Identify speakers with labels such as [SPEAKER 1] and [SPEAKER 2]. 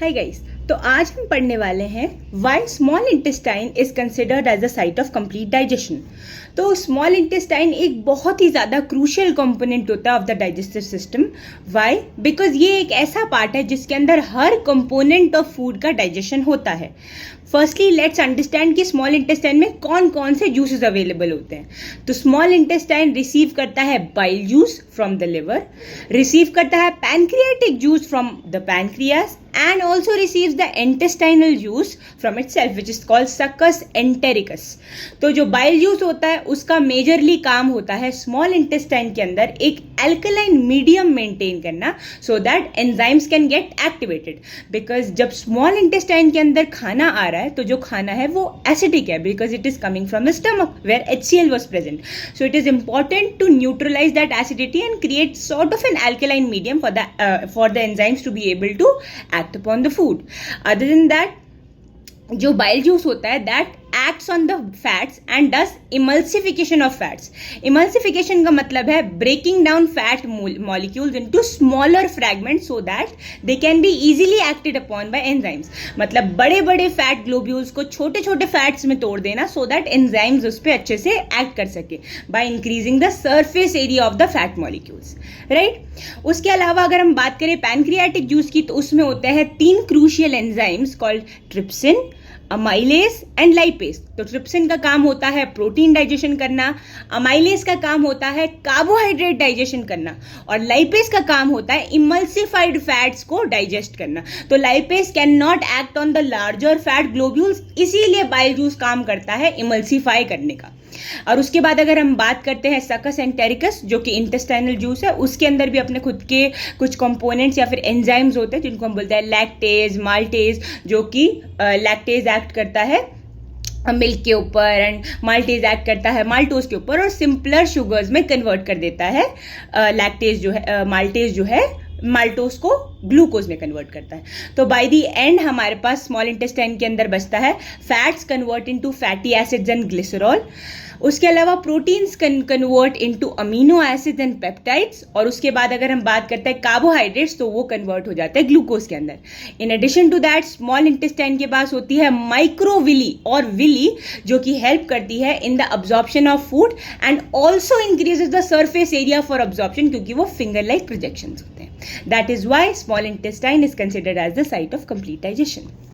[SPEAKER 1] Hi guys. तो आज हम पढ़ने वाले हैं why small intestine is considered as a site of complete digestion. तो स्मॉल इंटेस्टाइन एक बहुत ही ज़्यादा क्रूशियल कंपोनेंट होता है of the digestive system. Why? Because ये एक ऐसा पार्ट है जिसके अंदर हर कंपोनेंट ऑफ फूड का डाइजेशन होता है। फर्स्टली लेट्स अंडरस्टैंड कि स्मॉल इंटेस्टाइन में कौन कौन से जूसेस अवेलेबल होते हैं। तो स्मॉल इंटेस्टाइन रिसीव करता है bile juice from the liver, receive करता है pancreatic juice from the pancreas and also receives the intestinal juice from itself which is called succus entericus। तो जो बाइल जूस होता है उसका मेजरली काम होता है स्मॉल इंटेस्टाइन के अंदर एक एल्कलाइन मीडियम मेंटेन करना so that enzymes can get activated. Because जब स्मॉल इंटेस्टाइन के अंदर खाना आ रहा है तो जो खाना है वो एसिडिक है because it is coming from the stomach where HCl was present। So it is important to neutralize that acidity and create sort of an alkaline medium for the enzymes to be able to act upon the food। Other than that, जो bile juice होता है that acts on the fats and does emulsification of fats। emulsification का मतलब है breaking down fat molecules into smaller fragments so that they can be easily acted upon by enzymes। मतलब बड़े बड़े fat globules को छोटे छोटे फैट्स में तोड़ देना so that enzymes उस पर अच्छे से एक्ट कर सके by increasing the surface area of the fat molecules, right? उसके अलावा अगर हम बात करें पैनक्रियाटिक जूस की तो उसमें होते हैं 3 crucial enzymes called trypsin, amylase and lipase. तो ट्रिप्सिन का काम होता है प्रोटीन डाइजेशन करना, अमाइलेज का काम होता है कार्बोहाइड्रेट डाइजेशन करना और लाइपेज का काम होता है इमल्सिफाइड फैट्स को डाइजेस्ट करना। तो lipase can not act on the larger fat globules, इसीलिए बाइल जूस काम करता है इमल्सिफाई करने का। और उसके बाद अगर हम बात करते हैं सकस एंटेरिकस जो कि इंटेस्टाइनल जूस है, उसके अंदर भी अपने खुद के कुछ कंपोनेंट्स या फिर एंजाइम्स होते हैं जिनको हम बोलते हैं लैक्टेज, माल्टेज, जो कि लैक्टेज एक्ट करता है मिल्क के ऊपर एंड माल्टेज एक्ट करता है माल्टोज के ऊपर और सिंपलर शुगर्स में कन्वर्ट कर देता है। लैक्टेज जो है माल्टेज जो है माल्टोज को ग्लूकोज में कन्वर्ट करता है। तो बाय द एंड हमारे पास स्मॉल इंटेस्टाइन के अंदर बचता है fats convert into fatty acids and glycerol. उसके अलावा proteins convert into amino acids and peptides और उसके बाद अगर हम बात करते हैं कार्बोहाइड्रेट्स तो वो कन्वर्ट हो जाते हैं ग्लूकोज के अंदर। In addition to that small intestine के पास होती है माइक्रोविली और विली जो कि हेल्प करती है in the absorption of food and also increases the surface area for absorption क्योंकि वो फिंगर लाइक प्रोजेक्शंस होते हैं। That is why small intestine is considered as the site of complete digestion.